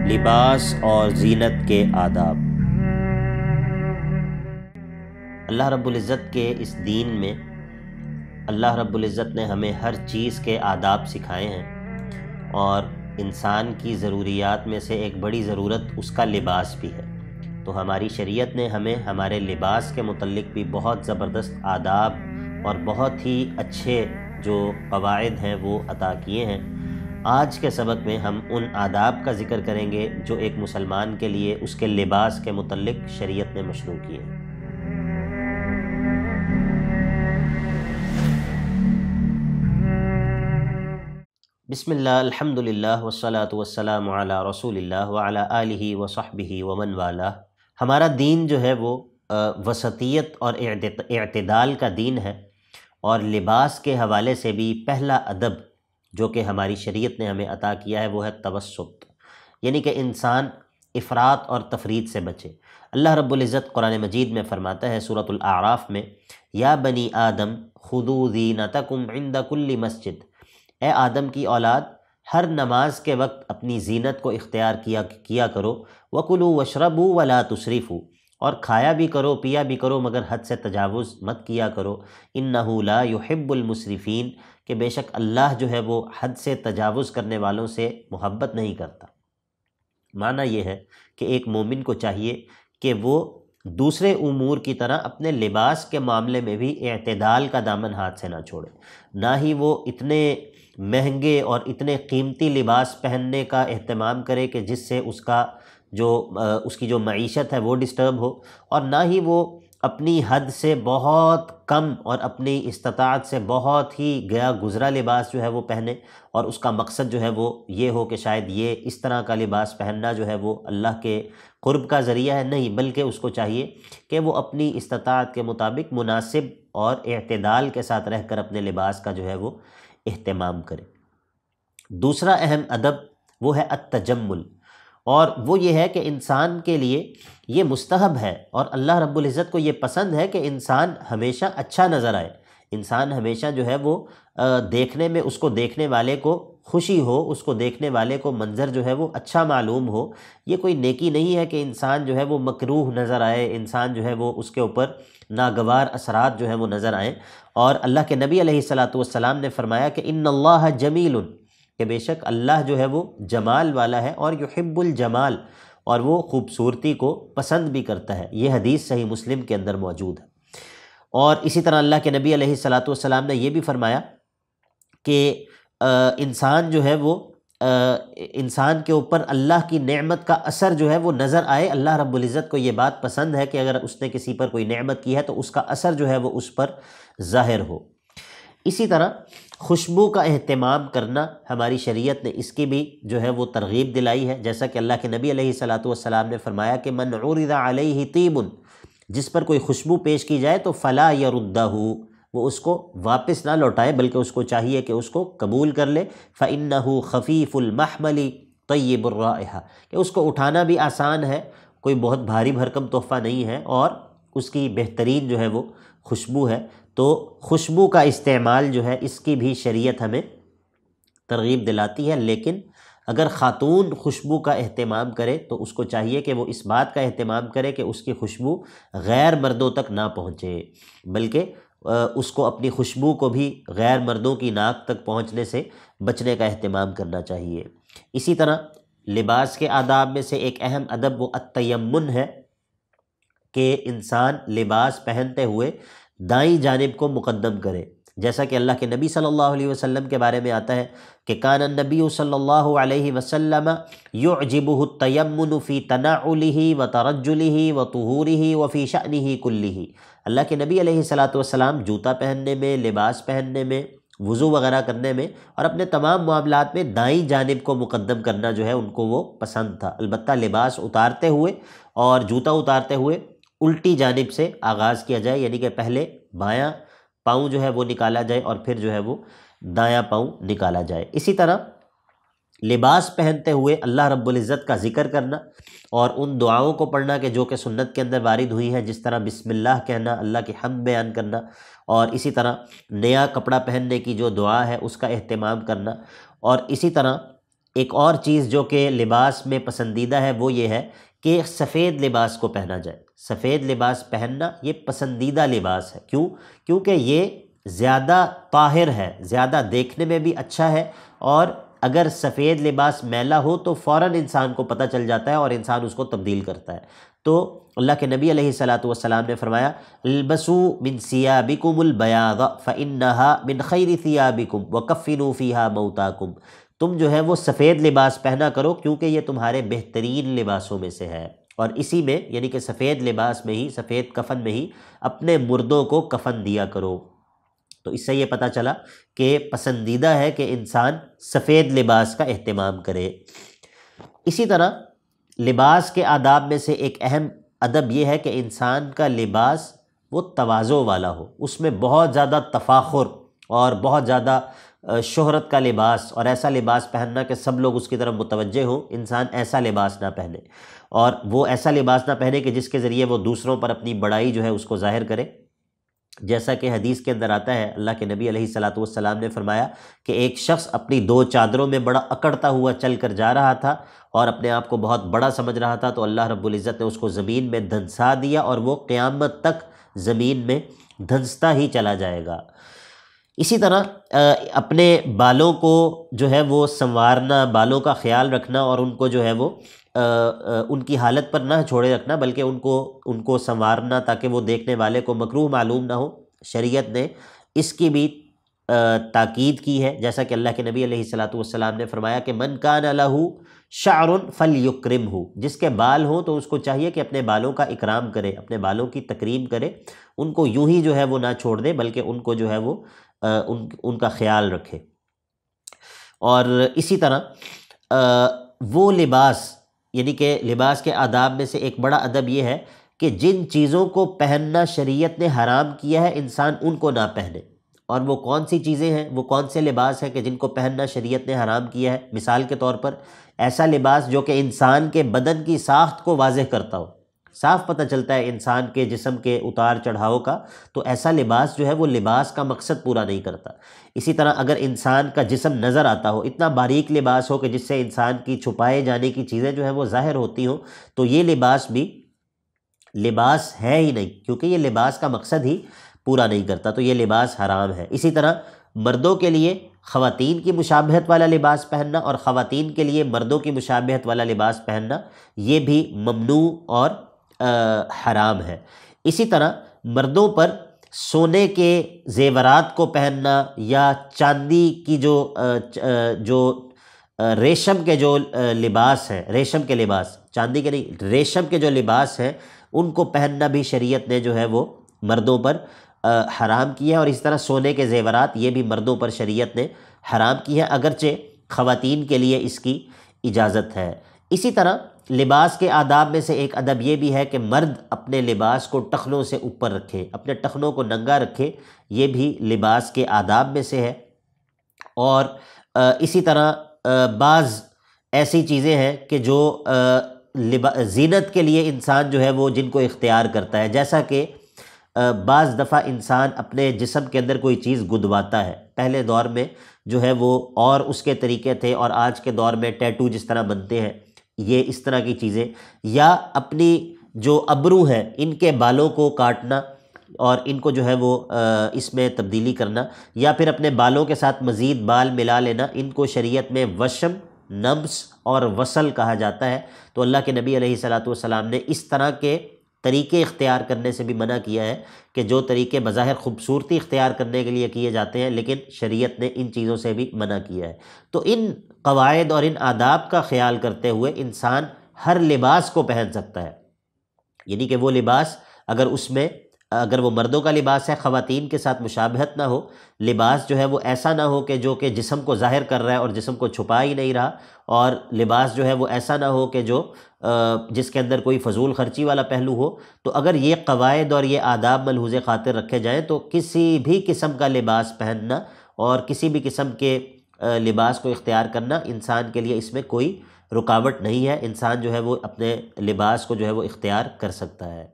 لباس اور زینت کے آداب۔ اللہ رب العزت کے اس دین میں اللہ رب العزت نے ہمیں ہر چیز کے آداب سکھائے ہیں، اور انسان کی ضروریات میں سے ایک بڑی ضرورت اس کا لباس بھی ہے۔ تو ہماری شریعت نے ہمیں ہمارے لباس کے متعلق بھی بہت زبردست آداب اور بہت ہی اچھے جو قواعد ہیں وہ عطا کیے ہیں۔ آج کے سبق میں ہم ان آداب کا ذکر کریں گے جو ایک مسلمان کے لیے اس کے لباس کے متعلق شریعت نے مشروع کیے ہیں۔ بسم اللہ، الحمدللہ والصلاة والسلام علی رسول اللہ وعلی آلہ وصحبہ ومن والہ۔ ہمارا دین جو ہے وہ وسطیت اور اعتدال کا دین ہے، اور لباس کے حوالے سے بھی پہلا ادب جو کہ ہماری شریعت نے ہمیں عطا کیا ہے وہ ہے توسط، یعنی کہ انسان افراط اور تفریط سے بچے۔ اللہ رب العزت قرآن مجید میں فرماتا ہے سورۃ الاعراف میں، یا بنی آدم خذوا زینتکم عند کل مسجد، اے آدم کی اولاد ہر نماز کے وقت اپنی زینت کو اختیار کیا کرو، وَكُلُوا وَاشْرَبُوا وَلَا تُسْرِفُوا، اور کھایا بھی کرو پیا بھی کرو مگر حد سے تجاوز مت کیا کرو، إِنَّهُ لَا يُحِبُّ الْمُسْرِفِينَ، کہ بے شک اللہ جو ہے وہ حد سے تجاوز کرنے والوں سے محبت نہیں کرتا۔ معنی یہ ہے کہ ایک مومن کو چاہیے کہ وہ دوسرے امور کی طرح اپنے لباس کے معاملے میں بھی اعتدال کا دامن ہاتھ سے نہ چھوڑے، نہ ہی وہ اتنے مہنگے اور اتنے قیمتی لباس پہننے کا اہتمام کرے کہ جس سے اس کی جو معیشت ہے وہ ڈسٹرب ہو، اور نہ ہی وہ اپنی حد سے بہت کم اور اپنی استطاعت سے بہت ہی گیا گزرا لباس جو ہے وہ پہنے، اور اس کا مقصد جو ہے وہ یہ ہو کہ شاید یہ اس طرح کا لباس پہننا جو ہے وہ اللہ کے قرب کا ذریعہ ہے۔ نہیں، بلکہ اس کو چاہیے کہ وہ اپنی استطاعت کے مطابق مناسب اور اعتدال کے ساتھ رہ کر اپنے لباس کا جو ہے وہ اہتمام کرے۔ دوسرا اہم ادب وہ ہے التجمل، اور وہ یہ ہے کہ انسان کے لیے یہ مستحب ہے اور اللہ رب العزت کو یہ پسند ہے کہ انسان ہمیشہ اچھا نظر آئے، انسان ہمیشہ جو ہے وہ دیکھنے میں اس کو دیکھنے والے کو خوشی ہو، اس کو دیکھنے والے کو منظر جو ہے وہ اچھا معلوم ہو۔ یہ کوئی نیکی نہیں ہے کہ انسان جو ہے وہ مکروہ نظر آئے، انسان جو ہے وہ اس کے اوپر ناگوار اثرات جو ہیں وہ نظر آئیں۔ اور اللہ کے نبی علیہ الصلاۃ والسلام نے فرمایا کہ ان اللہ جمیل، کہ بے شک اللہ جو ہے وہ جمال والا ہے، اور یحب الجمال، اور وہ خوبصورتی کو پسند بھی کرتا ہے۔ یہ حدیث صحیح مسلم کے اندر موجود ہے۔ اور اسی طرح اللہ کے نبی علیہ الصلاۃ والسلام نے یہ بھی فرمایا کہ انسان جو ہے وہ انسان کے اوپر اللہ کی نعمت کا اثر جو ہے وہ نظر آئے۔ اللہ رب العزت کو یہ بات پسند ہے کہ اگر اس نے کسی پر کوئی نعمت کی ہے تو اس کا اثر جو ہے وہ اس پر ظاہر ہو۔ اسی طرح خوشبو کا اہتمام کرنا، ہماری شریعت نے اس کی بھی جو ہے وہ ترغیب دلائی ہے، جیسا کہ اللہ کے نبی علیہ الصلاۃ والسلام نے فرمایا کہ من عرض علیہ طیب، جس پر کوئی خوشبو پیش کی جائے تو فلا یردہ، وہ اس کو واپس نہ لوٹائے بلکہ اس کو چاہیے کہ اس کو قبول کر لے۔ فإنہ خفیف المحمل طیب الرائحہ، کہ اس کو اٹھانا بھی آسان ہے، کوئی بہت بھاری بھرکم تحفہ نہیں ہے، اور اس کی بہترین جو ہے وہ خوشبو ہے۔ تو خوشبو کا استعمال جو ہے اس کی بھی شریعت ہمیں ترغیب دلاتی ہے، لیکن اگر خاتون خوشبو کا اہتمام کرے تو اس کو چاہیے کہ وہ اس بات کا اہتمام کرے کہ اس کی خوشبو غیر مردوں تک نہ پہنچے، بلکہ اس کو اپنی خوشبو کو بھی غیر مردوں کی ناک تک پہنچنے سے بچنے کا اہتمام کرنا چاہیے۔ اسی طرح لباس کے آداب میں سے ایک اہم ادب وہ التیمن ہے، کہ انسان لباس پہنتے ہوئے دائیں جانب کو مقدم کرے، جیسا کہ اللہ کے نبی صلی اللہ علیہ وسلم کے بارے میں آتا ہے کہ کان النبی صلی اللہ علیہ وسلم یعجبہ التیمن فی تنعلہ وترجلہ وطہورہ وفی شأنہ کلہ، اللہ کے نبی علیہ الصلاۃ والسلام جوتا پہننے میں، لباس پہننے میں، وضو وغیرہ کرنے میں اور اپنے تمام معاملات میں دائیں جانب کو مقدم کرنا جو ہے ان کو وہ پسند تھا۔ البتہ لباس اتارتے ہوئے اور جوتا اتارتے ہوئے الٹی جانب سے آغاز کیا جائے، یعنی کہ پہلے بایاں پاؤں جو ہے وہ نکالا جائے اور پھر جو ہے وہ دایاں پاؤں نکالا جائے۔ اسی طرح لباس پہنتے ہوئے اللہ رب العزت کا ذکر کرنا اور ان دعاؤں کو پڑھنا کہ جو کہ سنت کے اندر وارد ہوئی ہیں، جس طرح بسم اللہ کہنا، اللہ کی حمد بیان کرنا، اور اسی طرح نیا کپڑا پہننے کی جو دعا ہے اس کا اہتمام کرنا، اور اسی طرح ایک اور چیز جو کہ لباس میں پسندیدہ ہے وہ یہ ہے کہ سفید لباس کو پہنا جائے۔ سفید لباس پہننا یہ پسندیدہ لباس ہے، کیوں؟ کیونکہ یہ زیادہ طاہر ہے، زیادہ دیکھنے میں بھی اچھا ہے، اور اگر سفید لباس میلا ہو تو فوراً انسان کو پتہ چل جاتا ہے اور انسان اس کو تبدیل کرتا ہے۔ تو اللہ کے نبی علیہ الصلاۃ والسلام نے فرمایا البسوا من ثیابکم البیاض فانها من خیر ثیابکم وکفنوا فیہا موتاکم، تم جو ہے وہ سفید لباس پہنا کرو کیونکہ یہ تمہارے بہترین لباسوں میں سے ہے، اور اسی میں یعنی کہ سفید لباس میں ہی، سفید کفن میں ہی اپنے مردوں کو کفن دیا کرو۔ تو اس سے یہ پتہ چلا کہ پسندیدہ ہے کہ انسان سفید لباس کا اہتمام کرے۔ اسی طرح لباس کے آداب میں سے ایک اہم ادب یہ ہے کہ انسان کا لباس وہ تواضع والا ہو، اس میں بہت زیادہ تفاخر اور بہت زیادہ شہرت کا لباس اور ایسا لباس پہننا کہ سب لوگ اس کی طرف متوجہ ہوں، انسان ایسا لباس نہ پہنے، اور وہ ایسا لباس نہ پہنے کہ جس کے ذریعے وہ دوسروں پر اپنی بڑائی جو ہے اس کو ظاہر کرے۔ جیسا کہ حدیث کے اندر آتا ہے، اللہ کے نبی علیہ الصلاۃ والسلام نے فرمایا کہ ایک شخص اپنی 2 چادروں میں بڑا اکڑتا ہوا چل کر جا رہا تھا اور اپنے آپ کو بہت بڑا سمجھ رہا تھا، تو اللہ رب العزت نے اس کو زمین میں دھنسا دیا اور وہ قیامت تک زمین میں دھنستا ہی چلا جائے گا۔ اسی طرح اپنے بالوں کو جو ہے وہ سنوارنا، بالوں کا خیال رکھنا اور ان کو جو ہے وہ ان کی حالت پر نہ چھوڑے رکھنا، بلکہ ان کو سنوارنا تاکہ وہ دیکھنے والے کو مکروہ معلوم نہ ہو، شریعت نے اس کی بھی تاکید کی ہے، جیسا کہ اللہ کے نبی علیہ الصلاۃ والسلام نے فرمایا کہ من کان لہ شعر فلیکرمہ، جس کے بال ہوں تو اس کو چاہیے کہ اپنے بالوں کا اکرام کرے، اپنے بالوں کی تکریم کرے، ان کو یوں ہی جو ہے وہ نہ چھوڑ دے بلکہ ان کو جو ہے وہ ان کا خیال رکھے۔ اور اسی طرح وہ لباس، یعنی کہ لباس کے آداب میں سے ایک بڑا ادب یہ ہے کہ جن چیزوں کو پہننا شریعت نے حرام کیا ہے انسان ان کو نہ پہنے۔ اور وہ کون سی چیزیں ہیں، وہ کون سے لباس ہیں کہ جن کو پہننا شریعت نے حرام کیا ہے؟ مثال کے طور پر ایسا لباس جو کہ انسان کے بدن کی ساخت کو واضح کرتا ہو، صاف پتہ چلتا ہے انسان کے جسم کے اتار چڑھاؤ کا، تو ایسا لباس جو ہے وہ لباس کا مقصد پورا نہیں کرتا۔ اسی طرح اگر انسان کا جسم نظر آتا ہو، اتنا باریک لباس ہو کہ جس سے انسان کی چھپائے جانے کی چیزیں جو ہیں وہ ظاہر ہوتی ہوں، تو یہ لباس بھی لباس ہے ہی نہیں، کیونکہ یہ لباس کا مقصد ہی پورا نہیں کرتا، تو یہ لباس حرام ہے۔ اسی طرح مردوں کے لیے خواتین کی مشابہت والا لباس پہننا اور خواتین کے لیے مردوں کی مشابہت والا لباس پہننا یہ بھی ممنوع اور حرام ہے۔ اسی طرح مردوں پر سونے کے زیورات کو پہننا یا چاندی کی جو ریشم کے جو لباس ہیں، ریشم کے لباس، چاندی کے نہیں، ریشم کے جو لباس ہیں ان کو پہننا بھی شریعت نے جو ہے وہ مردوں پر حرام کیا ہے، اور اس طرح سونے کے زیورات یہ بھی مردوں پر شریعت نے حرام کی ہے، اگرچہ خواتین کے لیے اس کی اجازت ہے۔ اسی طرح لباس کے آداب میں سے ایک ادب یہ بھی ہے کہ مرد اپنے لباس کو ٹخنوں سے اوپر رکھے، اپنے ٹخنوں کو ننگا رکھے، یہ بھی لباس کے آداب میں سے ہے۔ اور اسی طرح بعض ایسی چیزیں ہیں کہ جو زینت کے لیے انسان جو ہے وہ جن کو اختیار کرتا ہے، جیسا کہ بعض دفعہ انسان اپنے جسم کے اندر کوئی چیز گدواتا ہے، پہلے دور میں جو ہے وہ اور اس کے طریقے تھے، اور آج کے دور میں ٹیٹو جس طرح بنتے ہیں، یہ اس طرح کی چیزیں، یا اپنی جو ابرو ہے ان کے بالوں کو کاٹنا اور ان کو جو ہے وہ اس میں تبدیلی کرنا، یا پھر اپنے بالوں کے ساتھ مزید بال ملا لینا، ان کو شریعت میں وشم، نمس اور وصل کہا جاتا ہے۔ تو اللہ کے نبی علیہ الصلاۃ والسلام نے اس طرح کے طریقے اختیار کرنے سے بھی منع کیا ہے کہ جو طریقے بظاہر خوبصورتی اختیار کرنے کے لیے کیے جاتے ہیں لیکن شریعت نے ان چیزوں سے بھی منع کیا ہے۔ تو ان قواعد اور ان آداب کا خیال کرتے ہوئے انسان ہر لباس کو پہن سکتا ہے، یعنی کہ وہ لباس اگر وہ مردوں کا لباس ہے، خواتین کے ساتھ مشابہت نہ ہو، لباس جو ہے وہ ایسا نہ ہو کہ جو کہ جسم کو ظاہر کر رہا ہے اور جسم کو چھپا ہی نہیں رہا، اور لباس جو ہے وہ ایسا نہ ہو کہ جس کے اندر کوئی فضول خرچی والا پہلو ہو۔ تو اگر یہ قواعد اور یہ آداب ملحوظ خاطر رکھے جائیں تو کسی بھی قسم کا لباس پہننا اور کسی بھی قسم کے لباس کو اختیار کرنا انسان کے لیے اس میں کوئی رکاوٹ نہیں ہے، انسان جو ہے وہ اپنے لباس کو جو ہے وہ اختیار کر سکتا ہے۔